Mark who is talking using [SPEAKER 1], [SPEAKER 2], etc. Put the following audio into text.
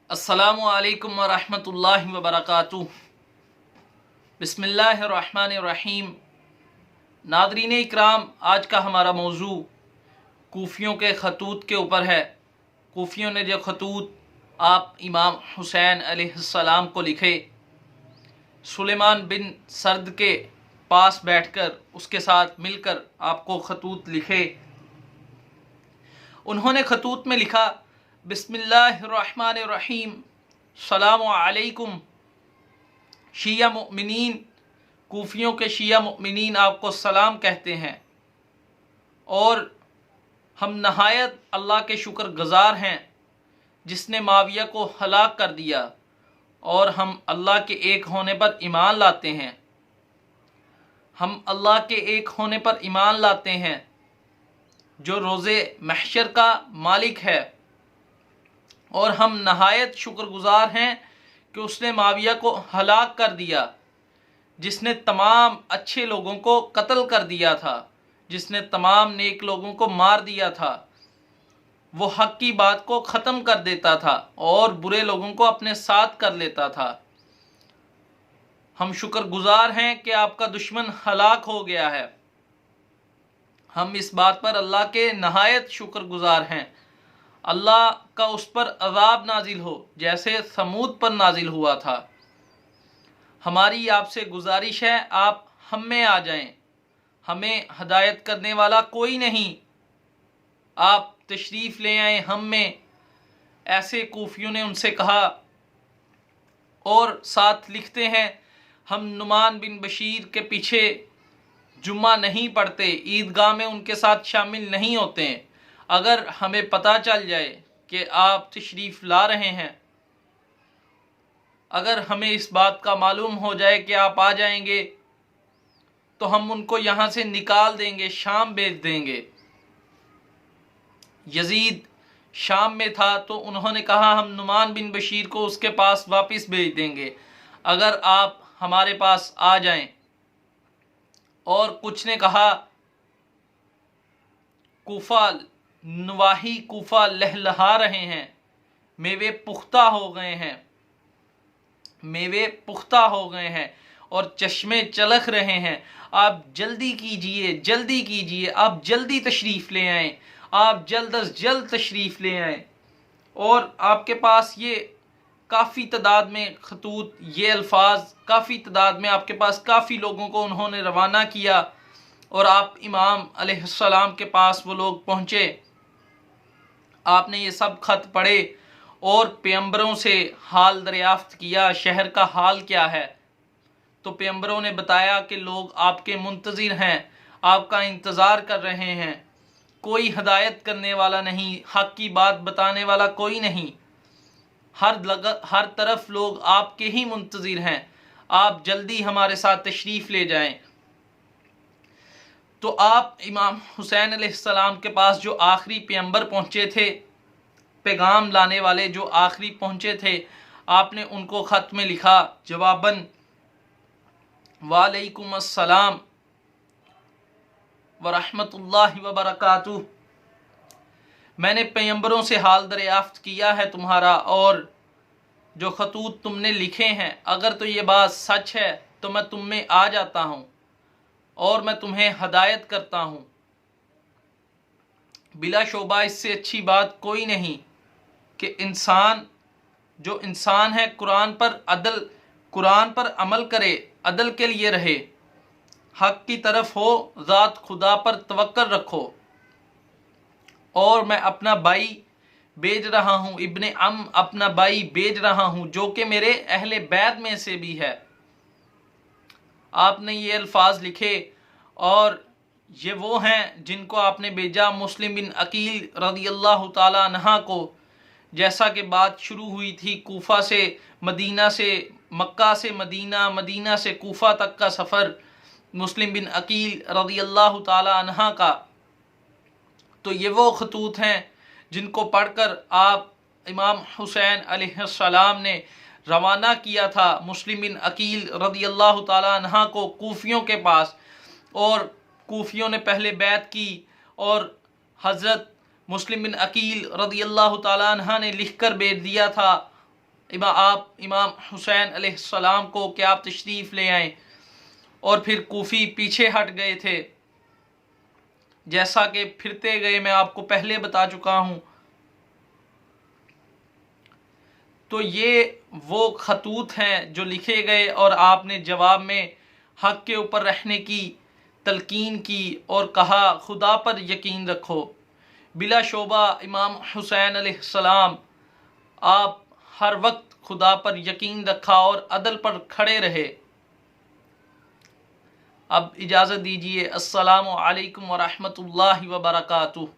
[SPEAKER 1] अस्सलामु अलैकुम वरहमतुल्लाहि वबरकातुह। बिस्मिल्लाहिर्रहमानिर्रहीम। नादरीन इकराम, आज का हमारा मौजू कूफियों के खतूत के ऊपर है। कूफियों ने जो खतूत आप इमाम हुसैन अलैहिस्सलाम को लिखे, सुलेमान बिन सर्द के पास बैठकर उसके साथ मिलकर आपको खतूत लिखे। उन्होंने खतूत में लिखा, बिस्मिल्लाहिर्रहमानिर्रहीम, सलामु अलैकुम शिया मुमिनीन। कूफियों के शिया मुमिनीन आपको सलाम कहते हैं और हम नहायत अल्लाह के शुक्र गुज़ार हैं जिसने माविया को हलाक कर दिया, और हम अल्लाह के एक होने पर ईमान लाते हैं। हम अल्लाह के एक होने पर ईमान लाते हैं जो रोज़े महशर का मालिक है, और हम नहायत शुक्रगुजार हैं कि उसने माविया को हलाक कर दिया, जिसने तमाम अच्छे लोगों को कत्ल कर दिया था, जिसने तमाम नेक लोगों को मार दिया था। वो हक की बात को ख़त्म कर देता था और बुरे लोगों को अपने साथ कर लेता था। हम शुक्रगुजार हैं कि आपका दुश्मन हलाक हो गया है। हम इस बात पर अल्लाह के नहायत शुक्रगुजार हैं। अल्लाह का उस पर अज़ाब नाजिल हो जैसे समूद पर नाजिल हुआ था। हमारी आपसे गुजारिश है, आप हम में आ जाएं। हमें हदायत करने वाला कोई नहीं, आप तशरीफ़ ले आएँ हम में। ऐसे कूफियों ने उनसे कहा, और साथ लिखते हैं, हम नुमान बिन बशीर के पीछे जुम्मा नहीं पढ़ते, ईदगाह में उनके साथ शामिल नहीं होते हैं। अगर हमें पता चल जाए कि आप तशरीफ़ ला रहे हैं, अगर हमें इस बात का मालूम हो जाए कि आप आ जाएंगे, तो हम उनको यहाँ से निकाल देंगे, शाम भेज देंगे। यजीद शाम में था तो उन्होंने कहा, हम नुमान बिन बशीर को उसके पास वापस भेज देंगे अगर आप हमारे पास आ जाएं। और कुछ ने कहा, कूफा नवाही कूफा लहलहा रहे हैं, मेवे पुख्ता हो गए हैं, मेवे पुख्ता हो गए हैं और चश्मे चलक रहे हैं। आप जल्दी कीजिए, जल्दी कीजिए, आप जल्दी तशरीफ़ ले आएँ, आप जल्द अज जल्द तशरीफ़ ले आएँ। और आपके पास ये काफ़ी तादाद में खतूत, ये अल्फाज काफ़ी तादाद में आपके पास काफ़ी लोगों को उन्होंने रवाना किया, और आप इमाम अलैहिस्सलाम के पास वो लोग पहुँचे। आपने ये सब ख़त पढ़े और पैगंबरों से हाल दरियाफ्त किया, शहर का हाल क्या है। तो पैगंबरों ने बताया कि लोग आपके मुंतज़िर हैं, आपका इंतज़ार कर रहे हैं। कोई हदायत करने वाला नहीं, हक़ की बात बताने वाला कोई नहीं। हर तरफ लोग आपके ही मुंतज़िर हैं। आप जल्दी हमारे साथ तशरीफ़ ले जाएं। तो आप इमाम हुसैन अलैहिस्सलाम के पास जो आखिरी पैगंबर पहुँचे थे, पैगाम लाने वाले जो आखिरी पहुँचे थे, आपने उनको ख़त में लिखा, जवाबन, वालेकुम अस्सलाम वरहमतुल्लाहि वबरकातुह। मैंने पैगंबरों से हाल दरियाफ्त किया है तुम्हारा, और जो खतूत तुमने लिखे हैं, अगर तो ये बात सच है तो मैं तुम में आ जाता हूँ और मैं तुम्हें हदायत करता हूँ। बिला शोबा इससे अच्छी बात कोई नहीं कि इंसान जो इंसान है कुरान पर अमल करे, अदल के लिए रहे, हक़ की तरफ हो, ज़ात खुदा पर तवक्कुल रखो। और मैं अपना भाई भेज रहा हूँ, इब्ने अपना भाई भेज रहा हूँ जो कि मेरे अहले बैत में से भी है। आपने ये अल्फाज लिखे, और ये वो हैं जिनको आपने भेजा मुस्लिम बिन अकील रज़ियल्लाहु ताला अन्हा को। जैसा कि बात शुरू हुई थी कूफा से मदीना से, मक्का से मदीना, मदीना से कूफा तक का सफ़र मुस्लिम बिन अकील रज़ियल्लाहु ताला अन्हा का। तो ये वो खतूत हैं जिनको पढ़कर आप इमाम हुसैन अलैहिस्सलाम ने रवाना किया था मुस्लिम बिन अकील रज़ियल्लाहु ताला अन्हा को कूफियों के पास। और कूफियों ने पहले बैत की, और हज़रत मुस्लिम बिन अकील रज़ियल्लाहु ताला अन्हा ने लिख कर भेज दिया था आप इमाम हुसैन अलैहिस्सलाम को कि आप तशरीफ़ ले आएँ, और फिर कूफ़ी पीछे हट गए थे, जैसा कि फिरते गए मैं आपको पहले बता चुका हूँ। तो ये वो खतूत हैं जो लिखे गए और आपने जवाब में हक़ के ऊपर रहने की तलकीन की और कहा खुदा पर यकीन रखो। बिला शोबा इमाम हुसैन अलैहिस्सलाम, आप हर वक्त खुदा पर यकीन रखा और अदल पर खड़े रहे। अब इजाज़त दीजिए। अस्सलामु अलैकुम व रहमतुल्लाहि व बरकातुहू।